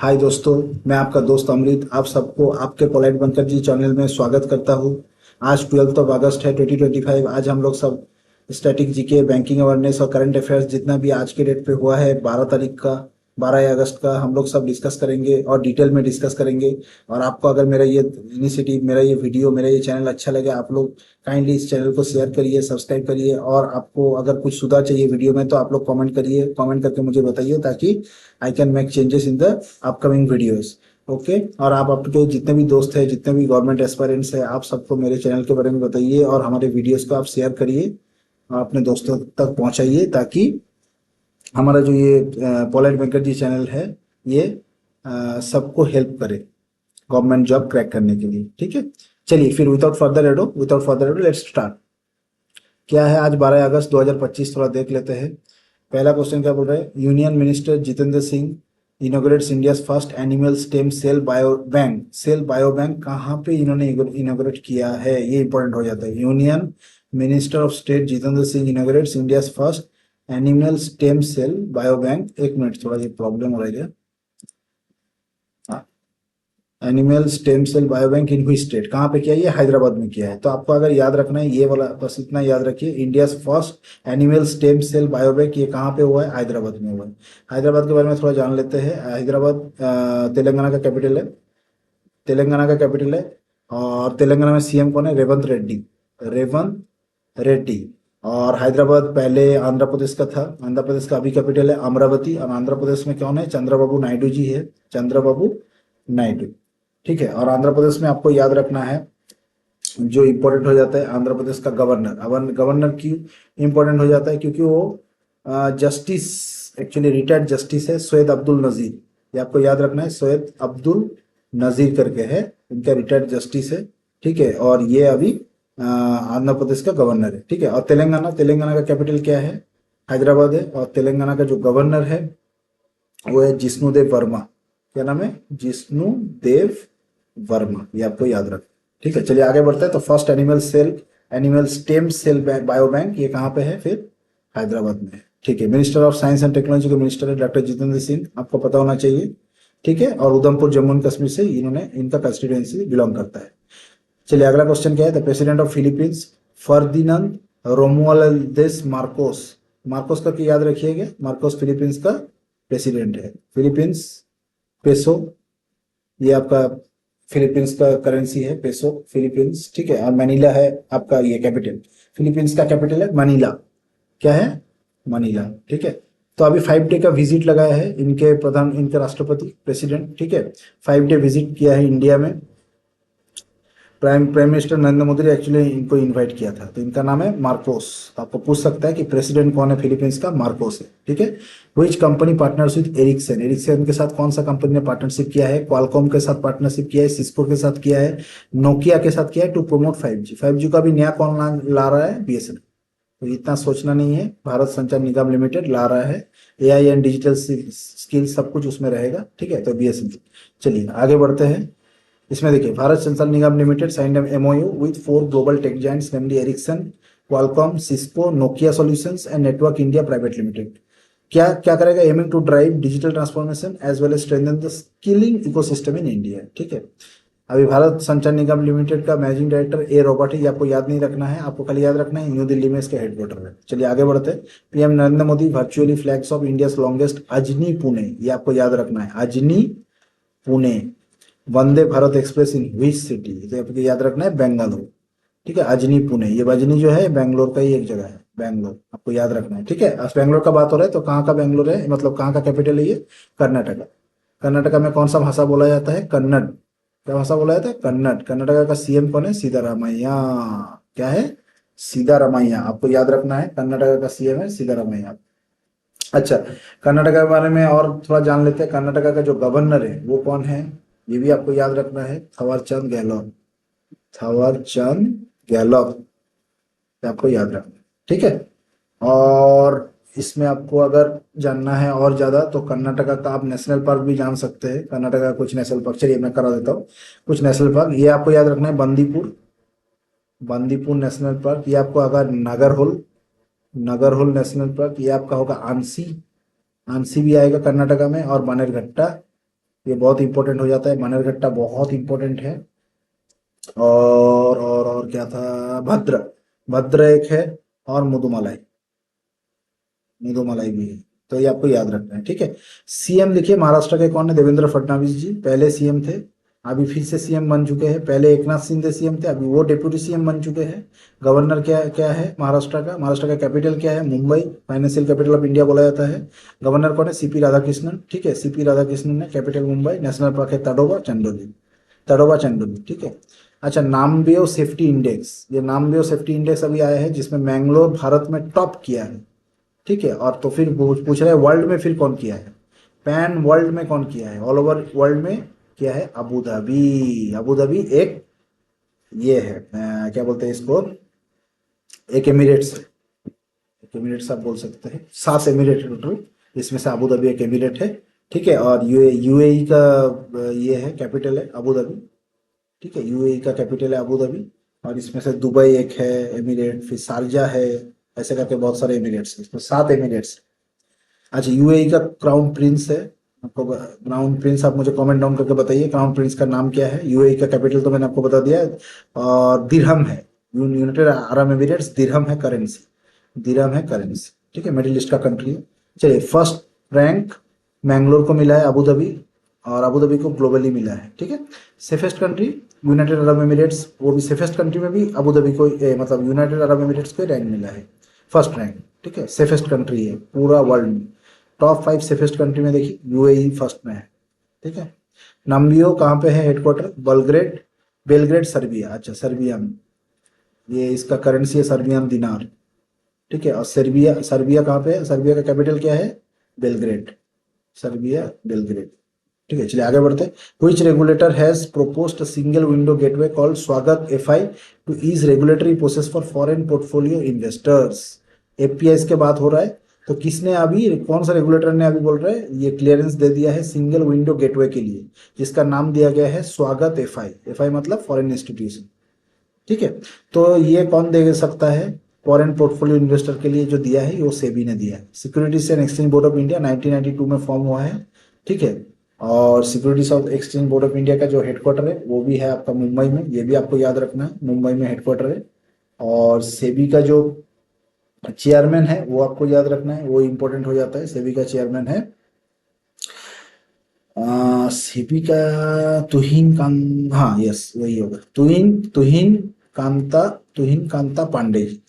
हाय दोस्तों, मैं आपका दोस्त अमृत आप सबको आपके पोलाइट बंकर जी चैनल में स्वागत करता हूँ। आज 12 अगस्त है 2025। आज हम लोग सब स्टैटिक जीके, बैंकिंग अवेयरनेस और करंट अफेयर्स जितना भी आज के डेट पे हुआ है 12 तारीख का, 12 अगस्त का, हम लोग सब डिस्कस करेंगे और डिटेल में डिस्कस करेंगे। और आपको अगर मेरा ये इनिशिएटिव, मेरा ये वीडियो, मेरा ये चैनल अच्छा लगे, आप लोग काइंडली इस चैनल को शेयर करिए, सब्सक्राइब करिए। और आपको अगर कुछ सुधार चाहिए वीडियो में तो आप लोग कमेंट करिए, कमेंट करके मुझे बताइए ताकि I can make changes in the upcoming videos. Okay. और आप आपके जितने भी दोस्त हैं, जितने भी गवर्नमेंट एस्पायरेंट्स हैं, आप सबको मेरे चैनल के बारे में बताइए और हमारे वीडियोस को आप शेयर करिए, अपने दोस्तों तक पहुंचाइए ताकि हमारा जो ये पोलाइट वेंकट जी चैनल है ये सबको हेल्प करे गवर्नमेंट जॉब क्रैक करने के लिए। ठीक है, चलिए फिर without further ado let's start. क्या है आज 12 अगस्त 2025, थोड़ा देख लेते हैं। पहला क्वेश्चन क्या बोल रहा है? Union minister Jitendra Singh inaugurates India's first animal stem cell bio bank. Cell bio bank कहाँ पे इन्होंने इनोग्रेट किया है, ये इंपॉर्टेंट हो जाता है। Union minister of state Jitendra Singh inaugurates India's first animal stem cell bio bank. एक मिनट, थोड़ा ये प्रॉब्लम हो रहा है। Animal stem cell biobank in which state, कहाँ पे किया? ये हैदराबाद में किया है। तो आपको अगर याद रखना है ये वाला, बस इतना याद रखिए, India first animal stem cell biobank ये कहाँ पे हुआ है? हैदराबाद में हुआ है। हैदराबाद के बारे में थोड़ा जान लेते हैं। हैदराबाद तेलंगाना का कैपिटल है। तेलंगाना का कैपिटल है। और तेलंगाना में सीएम कौन है? रेवंत रेड्डी। रेवंत रेड्डी। और हैदराबाद पहले आंध्र प्रदेश का था। आंध्र प्रदेश का अभी कैपिटल है अमरावती। और आंध्र प्रदेश में कौन है? चंद्रबाबू नायडू जी है। चंद्रबाबू नायडू। ठीक है। और आंध्र प्रदेश में आपको याद रखना है, जो इम्पोर्टेंट हो जाता है आंध्र प्रदेश का गवर्नर। अब गवर्नर क्यों इम्पोर्टेंट हो जाता है? क्योंकि वो जस्टिस, एक्चुअली रिटायर्ड जस्टिस है, सैयद अब्दुल नजीर। ये आपको याद रखना है, सैयद अब्दुल नजीर करके है, इनका रिटायर्ड जस्टिस है। ठीक है। और ये अभी आंध्र प्रदेश का गवर्नर है। ठीक है। और तेलंगाना, तेलंगाना का कैपिटल क्या है? हैदराबाद है। और तेलंगाना का जो गवर्नर है वो है जिष्णुदेव वर्मा। क्या नाम है? जिष्णुदेव वर्मा। ये आपको याद रखना। ठीक है, चलिए आगे बढ़ते हैं। तो first animal stem cell bio bank ये कहाँ पे है? फिर हैदराबाद में है। ठीक है। Minister of science and technology के मिनिस्टर है डॉक्टर जितेंद्र सिंह, आपको पता होना चाहिए। ठीक है। और उधमपुर जम्मू एंड कश्मीर से इन्होंने, इनका कंस्टिट्यूएंसी बिलोंग करता है। चलिए अगला क्वेश्चन क्या है? The president of Philippines Ferdinand Romualdez Marcos. Marcos का क्या याद रखिएगा? मार्कोस फिलीपींस का प्रेसिडेंट है। फिलीपींस पेसो, ये आपका फिलीपींस का करेंसी है पेसो, फिलीपींस। ठीक है। और मनीला है आपका ये कैपिटल। फिलीपींस का कैपिटल है मनीला। क्या है? मनीला। ठीक है। तो अभी 5 डे का विजिट लगाया है इनके राष्ट्रपति, प्रेसिडेंट। ठीक है। 5 डे विजिट किया है इंडिया में। प्राइम मिनिस्टर नरेंद्र मोदी ने एक्चुअली इनको इनवाइट किया था। तो इनका नाम है मार्कोस। आपको पूछ सकता है कि प्रेसिडेंट कौन है फिलीपींस का? मार्कोस है। ठीक है। Which company partners with Ericsson. Ericsson के साथ कौन सा कंपनी ने पार्टनरशिप किया है? क्वालकॉम के साथ पार्टनरशिप किया है, सिस्को के साथ किया है, नोकिया के साथ किया है, टू प्रमोट 5G। 5G का भी नया कौन ला रहा है? बीएसएनएल। तो इतना सोचना नहीं है, भारत संचार निगम लिमिटेड ला रहा है। एआई एंड डिजिटल स्किल सब कुछ उसमें रहेगा। ठीक है। तो बीएसएनएल। चलिए आगे बढ़ते हैं। इसमें देखिए, Bharat Sanchar Nigam limited signed MOU with 4 global tech giants namely Ericsson, Qualcomm, Cisco, Nokia solutions and network India private limited. क्या क्या करेगा? Aiming to drive digital transformation as well as strengthen the skilling ecosystem in India. ठीक है। अभी Bharat Sanchar Nigam limited का managing director a robot है। ये आपको याद नहीं रखना है, आपको खाली याद रखना है न्यू दिल्ली में इसके हेडक्वार्टर है। चलिए आगे बढ़ते हैं। PM Narendra Modi virtually flags off India longest Ajni Pune. ये आपको याद रखना है, Ajni Pune. Vande Bharat express in which city? तो आपको याद रखना है बेंगलुरु। ठीक है। अजनी पुणे, ये अजनी जो है बेंगलोर का ही एक जगह है, बेंगलोर, आपको याद रखना है। ठीक है। आज बेंगलोर का बात हो रहा है तो कहाँ का बेंगलोर है, मतलब कहाँ का कैपिटल है ये? कर्नाटका। कर्नाटका में कौन सा भाषा बोला जाता है? कन्नड़। क्या भाषा बोला जाता है? कन्नड़। कर्नाटका का सीएम कौन है? सीतारामैया। क्या है? सीतारामैया। आपको याद रखना है, कर्नाटका का सीएम है सीतारामैया। अच्छा, कर्नाटका के बारे में और थोड़ा जान लेते हैं। कर्नाटका का जो गवर्नर है वो कौन है? ये भी आपको याद रखना है, थावरचंद गहलोत। थावरचंद गहलोत, ये आपको याद रखना है। ठीक है। और इसमें आपको अगर जानना है और ज्यादा तो कर्नाटका का आप नेशनल पार्क भी जान सकते हैं। कर्नाटका का कुछ नेशनल पार्क, चलिए मैं करा देता हूँ कुछ नेशनल पार्क। ये आपको याद रखना है, बंदीपुर, बंदीपुर नेशनल पार्क। ये आपको अगर नागरहोल, नागरहोल नेशनल पार्क। ये आपका होगा आंसी, आंसी भी आएगा कर्नाटका में। और बनेरघट्टा, ये बहुत इंपॉर्टेंट हो जाता है। बनेरघट्टा बहुत इंपॉर्टेंट है। और क्या था, भद्र, भद्र एक है, और मुदुमलाई, मुदुमलाई भी है। तो ये आपको याद रखना है, ठीक है। सीएम लिखिए महाराष्ट्र के कौन है, देवेंद्र फडणवीस जी पहले सीएम थे, अभी फिर से सीएम बन चुके हैं। पहले एकनाथ शिंदे सीएम थे, अभी वो डिप्यूटी सीएम बन चुके हैं। गवर्नर क्या क्या है महाराष्ट्र का, महाराष्ट्र का कैपिटल क्या है, Mumbai, financial capital of India बोला जाता है। गवर्नर कौन है, सीपी राधाकृष्णन, ठीक है, सीपी राधाकृष्णन है। कैपिटल मुंबई, नेशनल पार्क है तडोबा चंडोली, तड़ोबा चंडोली, ठीक है। अच्छा, नामबियो सेफ्टी इंडेक्स, ये नामबियो सेफ्टी इंडेक्स अभी आया है, जिसमें मैंगलोर भारत में टॉप किया है, ठीक है। और तो फिर पूछ रहे हैं वर्ल्ड में फिर कौन किया है, पैन वर्ल्ड में कौन किया है, ऑल ओवर वर्ल्ड में किया है अबू धाबी। अबू धाबी एक ये है क्या बोलते हैं इसको, एक एमिरेट्स है, एक एमिरेट्स आप बोल सकते हैं। 7 एमिरेट है टोटल, इसमें से अबू धाबी एक एमिरेट है, ठीक है। और यूएई का ये है कैपिटल है अबू धाबी, ठीक है। यूएई का कैपिटल है अबू धाबी। और इसमें से दुबई एक है एमिरेट, फिर शारजा है, ऐसे करके बहुत सारे एमिरेट्स हैं, इसमें 7 एमिरेट्स। अच्छा, यूएई का क्राउन प्रिंस है, आपको क्राउन प्रिंस आप मुझे कमेंट डाउन करके बताइए क्राउन प्रिंस का नाम क्या है। यूएई का कैपिटल तो मैंने आपको बता दिया है। और दिरहम है, यूनाइटेड अरब एमिरेट्स, दिरहम है करेंसी, दिरहम है करेंसी, ठीक है। मिडिल ईस्ट का कंट्री है। चलिए, फर्स्ट रैंक मैंगलोर को मिला है अबू धाबी, और अबू धाबी को ग्लोबली मिला है, ठीक है। Safest country United Arab Emirates, वो भी सेफेस्ट कंट्री में भी अबू धाबी को मतलब यूनाइटेड अरब एमिरेट्स को रैंक मिला है, फर्स्ट रैंक, ठीक है। सेफेस्ट कंट्री है पूरा वर्ल्ड में, टॉप 5 सेफेस्ट कंट्री में देखिए यूएई फर्स्ट में है, ठीक है। नाम्बियो कहाँ पे है हेडक्वार्टर, बलग्रेड, बेलग्रेड सर्बिया, अच्छा सर्बिया में, ये इसका करेंसी है सर्बियन दिनार, ठीक है। और सर्बिया, सर्बिया कहाँ पे है, सर्बिया का कैपिटल क्या है, बेलग्रेड, सर्बिया बेलग्रेड, ठीक है। चलिए आगे बढ़ते हैं। Which regulator has proposed a single window gateway called Swagat FI to ease regulatory process for foreign portfolio investors. API के बात हो रहा है, तो किसने अभी, कौन सा रेगुलेटर ने अभी बोल रहे हैं ये क्लियरेंस दे दिया है सिंगल विंडो गेटवे के लिए, जिसका नाम दिया गया है स्वागत एफआई, एफआई मतलब फॉरेन इंस्टीट्यूशन, ठीक है। तो ये कौन दे सकता है, फॉरेन पोर्टफोलियो इन्वेस्टर के लिए जो दिया है वो सेबी ने दिया है। Securities and exchange board of India 1992 में फॉर्म हुआ है, ठीक है। और securities of exchange board of India का जो हेडक्वार्टर है वो भी है आपका मुंबई में, ये भी आपको याद रखना है, मुंबई में हेडक्वार्टर है। और सेबी का जो चेयरमैन है वो आपको याद रखना है, वो इंपॉर्टेंट हो जाता है। सेबी का चेयरमैन है सेबी का तुहिन कांत, हाँ यस वही होगा, तुहिन तुहिन कांता, तुहिन कांता पांडे जी,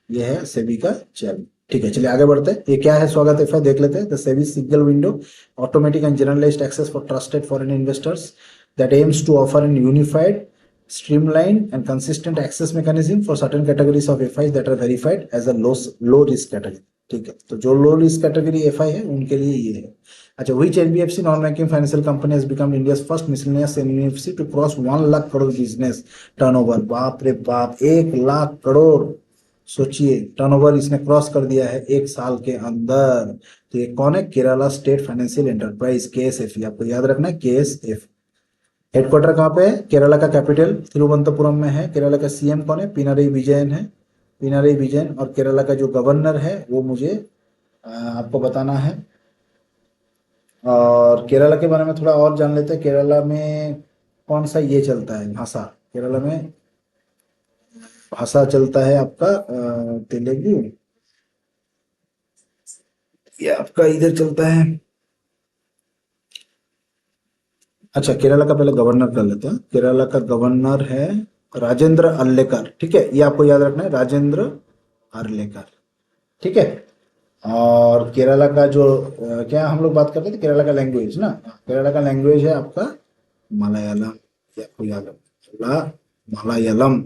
ये है सेबी का चेयरमैन, ठीक है। चलिए आगे बढ़ते हैं। ये क्या है स्वागत एफआई देख लेते हैं। The SEBI single window automatic and generalized access for trusted foreign investors that aims to offer an unified streamlined and consistent access mechanism for certain categories of FIs that are verified as a low risk category, ठीक है। तो जो low risk category FI है उनके लिए ये है। अच्छा, which NBFC non banking financial company has become India's first miscellaneous NBFC to cross 1 lakh crore business turnover. बाप रे बाप, 1 लाख करोड़, सोचिए टर्नओवर इसने क्रॉस कर दिया है एक साल के अंदर। तो ये कौन है, Kerala state financial enterprise, KSF, आपको याद रखना है केएसएफ। हेडक्वार्टर कहाँ पे है, केरला का कैपिटल तिरुवनंतपुरम में है। केरला का सीएम कौन है, पिनाराई विजयन है, पिनाराई विजयन। और केरला का जो गवर्नर है वो मुझे आपको बताना है। और केरला के बारे में थोड़ा और जान लेते हैं। केरला में कौन सा ये चलता है भाषा, केरला में भाषा चलता है आपका तेलुगु, ये आपका इधर चलता है। अच्छा, केरला का पहले गवर्नर कर लेते हैं। केरला का गवर्नर है राजेंद्र अर्लेकर, ठीक है, ये आपको याद रखना है, राजेंद्र अर्लेकर, ठीक है। और केरला का जो क्या हम लोग बात करते थे, केरला का लैंग्वेज ना, केरला का लैंग्वेज है आपका मलयालम, ये आपको याद रखना, मलयालम,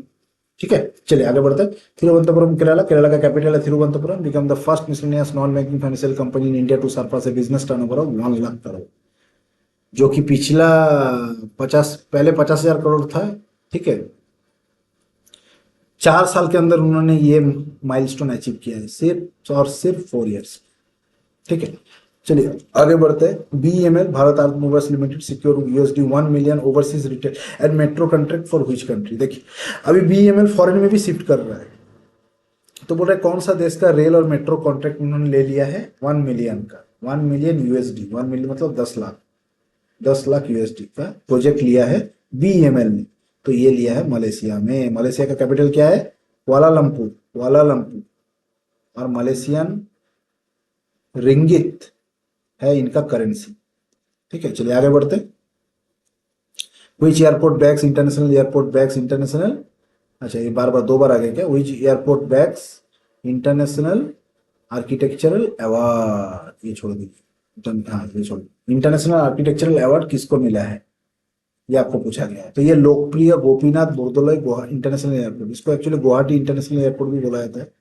ठीक है। चलिए आगे बढ़ते हैं। तिरुवनंतपुरम केरला, केरला का कैपिटल है Thiruvananthapuram, become the first miscellaneous non banking financial company in India to surpass a business turnover of 1 lakh crore, जो कि पिछला 50, पहले 50,000 करोड़ था, ठीक है। 4 साल के अंदर उन्होंने ये माइलस्टोन अचीव किया है, सिर्फ और सिर्फ 4 इयर्स, ठीक है। चलिए आगे बढ़ते हैं। BEML Bharat automobiles limited secure USD 1 million overseas retail and metro contract for which country. देखिए अभी बीईएमएल फॉरेन में भी शिफ्ट कर रहा है, तो बोल रहा है कौन सा देश का रेल और मेट्रो कॉन्ट्रैक्ट उन्होंने ले लिया है, 1 मिलियन का, 1 मिलियन यूएसडी, 1 मिलियन मतलब 10 लाख, 10 लाख यूएसडी का प्रोजेक्ट लिया है बीईएमएल ने। तो ये लिया है मलेशिया में। मलेशिया का कैपिटल क्या है? Kuala Lumpur, Kuala Lumpur. और मलेशियन रिंगित है इनका करेंसी। ठीक है, चलिए आगे बढ़ते। Which airport bags international airport bags international, अच्छा ये बार बार दो बार आ गया क्या? Which airport bags international architectural award, ये छोड़ दीजिए, हाँ ये छोड़, इंटरनेशनल आर्किटेक्चरल अवार्ड किसको मिला है ये आपको पूछा गया है। तो ये लोकप्रिय गोपीनाथ बोरदोलाई इंटरनेशनल एयरपोर्ट, इसको एक्चुअली गुवाहाटी इंटरनेशनल एयरपोर्ट भी बोला जाता है।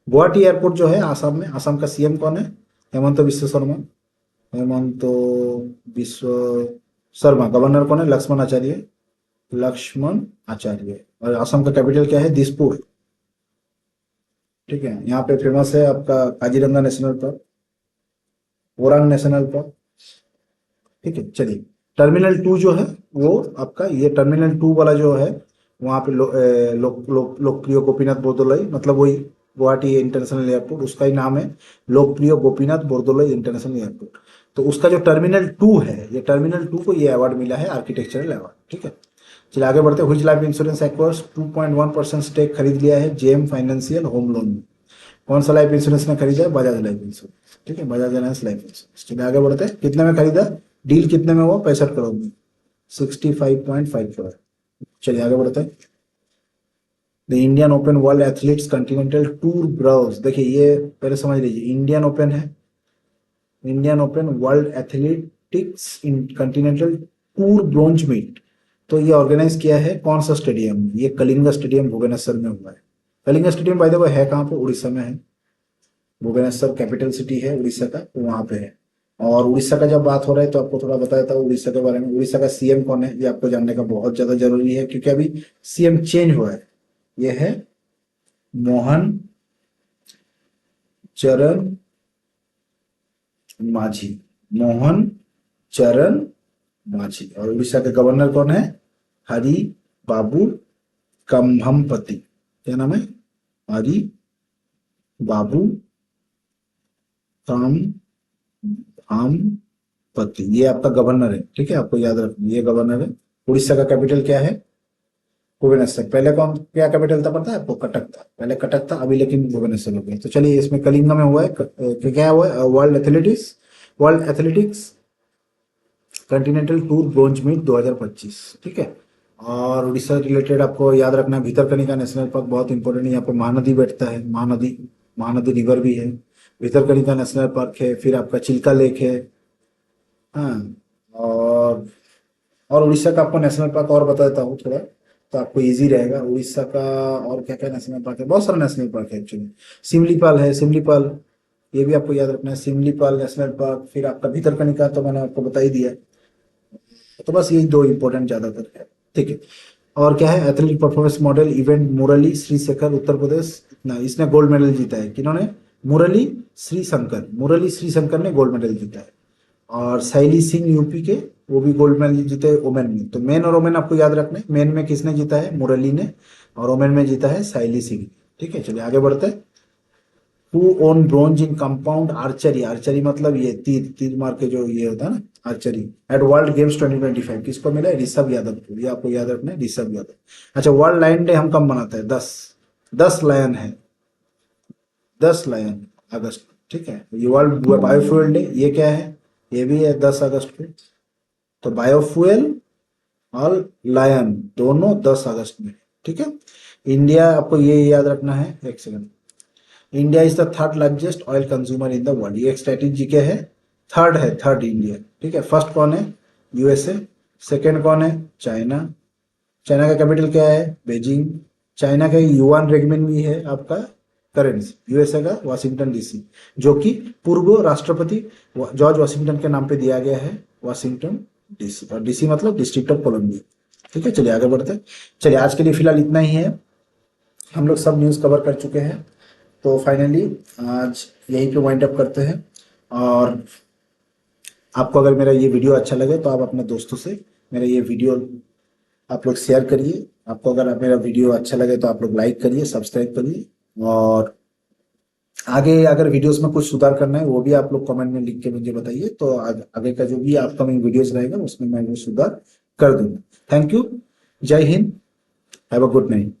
गुवाहाटी एयरपोर्ट जो है आसाम में, आसाम का सीएम कौन है? हेमंत बिश्व शर्मा, हेमंत बिश्व शर्मा। गवर्नर कौन है? लक्ष्मण आचार्य, लक्ष्मण आचार्य। और आसाम का कैपिटल क्या है? दिसपुर। ठीक है, यहाँ पे फेमस है आपका Kaziranga national park, Orang national park. ठीक है, चलिए टर्मिनल 2 जो है वो आपका, ये टर्मिनल 2 वाला जो है वहाँ पे लोकप्रिय गोपीनाथ बोरदोलाई, मतलब वही गुवाहाटी इंटरनेशनल एयरपोर्ट, उसका ही नाम है लोकप्रिय गोपीनाथ बोरदोलाई इंटरनेशनल एयरपोर्ट। तो उसका जो टर्मिनल 2 है, ये टर्मिनल 2 को ये अवार्ड मिला है, आर्किटेक्चरल अवार्ड। ठीक है, चलिए आगे बढ़ते हैं। Which life insurance acquires 2.1% stake खरीद लिया है जेएम फाइनेंशियल होम लोन में। कौन सा लाइफ इंश्योरेंस ने खरीदा है? Bajaj life insurance. ठीक है, बजाज अलायंस लाइफ इंश्योरेंस। चलिए आगे बढ़ते हैं। कितने में खरीदा? डील कितने में हुआ? 65 करोड़ में, 65.5 करोड़। चलिए आगे बढ़ते हैं। The Indian open world athletes continental tour bronze, देखिए ये पहले समझ लीजिए, इंडियन ओपन है, Indian open world athletics continental tour bronze meet. तो ये ऑर्गेनाइज किया है कौन सा स्टेडियम? ये कलिंगा स्टेडियम भुवनेश्वर में हुआ है। Kalinga stadium by the way है कहाँ पे? उड़ीसा में है। भुवनेश्वर कैपिटल सिटी है उड़ीसा का, तो वहां पे है। और उड़ीसा का जब बात हो रहा है तो आपको थोड़ा बता देता हूँ उड़ीसा के बारे में। उड़ीसा का सीएम कौन है ये आपको जानने का बहुत ज्यादा जरूरी है, क्योंकि अभी सीएम चेंज हुआ है। ये है मोहन चरण माझी, मोहन चरण माझी। और उड़ीसा के गवर्नर कौन है? हरि बाबू कम्भमपति। क्या नाम है? हरि बाबू कम्भमपति, ये आपका गवर्नर है। ठीक है, आपको याद रखना ये गवर्नर है। उड़ीसा का कैपिटल क्या है? भुवनेश्वर। पहले कौन, क्या कैपिटल था पता है आपको? कटक था, पहले कटक था, अभी लेकिन भुवनेश्वर हो गया। तो चलिए इसमें कलिंगा में हुआ है, क्या हुआ है? World athletics continental tour bronze meet 2025। ठीक है, और उड़ीसा रिलेटेड आपको याद रखना है भितरकनिका नेशनल पार्क बहुत इंपॉर्टेंट है। यहाँ पे महानदी बैठता है, महानदी, महानदी रिवर भी है। भितरकनिका नेशनल पार्क है, फिर आपका चिल्का लेक है। हाँ, और उड़ीसा का आपको नेशनल पार्क और बता देता हूँ थोड़ा, तो आपको इजी रहेगा। उड़ीसा का और क्या क्या नेशनल पार्क है? बहुत सारा नेशनल पार्क है एक्चुअली। सिमलीपाल है, सिमलीपाल, ये भी आपको याद रखना है, सिमलीपाल नेशनल पार्क। फिर आपका भितरकनिका तो मैंने आपको बता ही दिया। तो बस यही दो इंपॉर्टेंट ज्यादातर है। ठीक है, और क्या है? एथलेटिक परफॉर्मेंस मॉडल इवेंट मुरली श्रीशेखर उत्तर प्रदेश, ना इसने गोल्ड मेडल जीता है। किन्होंने? मुरली श्रीशंकर, मुरली श्रीशंकर ने गोल्ड मेडल जीता है। और शैली सिंह यूपी के, वो भी गोल्ड मेडल जीते हैं ओमेन में। तो मेन और ओमेन आपको याद रखना है। मेन में किसने जीता है? मुरली ने, और ओमेन में जीता है शैली सिंह। ठीक है, चलिए आगे बढ़ते हैं। Who own bronze in compound archery, archery मतलब ये तीर, तीर मार के जो ये होता है ना, आर्चरी, एट वर्ल्ड गेम्स 2025, किसको मिला है? ऋषभ यादव को। ये आपको याद रखना है, ऋषभ यादव। अच्छा, वर्ल्ड लायन डे हम कब मनाते हैं? 10 लायन है, 10 लायन अगस्त। ठीक है, ये वर्ल्ड बायोफ्यूल डे, ये क्या है? ये भी है 10 अगस्त को। तो बायोफ्यूल और लायन दोनों 10 अगस्त में। ठीक है, इंडिया, आपको ये याद रखना है, एक second. India is the third largest oil consumer in the world, ये एक स्ट्रेटेजी क्या है? थर्ड है, थर्ड इंडिया। ठीक है, फर्स्ट कौन है? यूएसए। सेकंड कौन है? चाइना। चाइना का कैपिटल क्या है? बेजिंग। चाइना का युआन रेगमिन भी है आपका करेंसी। यूएसए का वाशिंगटन डीसी, जो कि पूर्व राष्ट्रपति जॉर्ज वाशिंगटन के नाम पे दिया गया है, वाशिंगटन डीसी। और डीसी मतलब डिस्ट्रिक्ट ऑफ कोलंबिया। ठीक है, चलिए आगे बढ़ते हैं। चलिए आज के लिए फिलहाल इतना ही है, हम लोग सब न्यूज़ कवर कर चुके हैं। तो फाइनली आज यहीं पे वाइंड अप करते हैं। और आपको अगर मेरा ये वीडियो अच्छा लगे तो आप अपने दोस्तों से मेरा ये वीडियो आप लोग शेयर करिए। आपको अगर मेरा वीडियो अच्छा लगे तो आप लोग लाइक करिए, सब्सक्राइब करिए, और आगे अगर वीडियोस में कुछ सुधार करना है वो भी आप लोग कमेंट में लिख के मुझे बताइए, तो आगे का जो भी अपकमिंग वीडियोस रहेगा उसमें मैं वो सुधार कर दूंगा। Thank you. जय हिंद। Have a good night.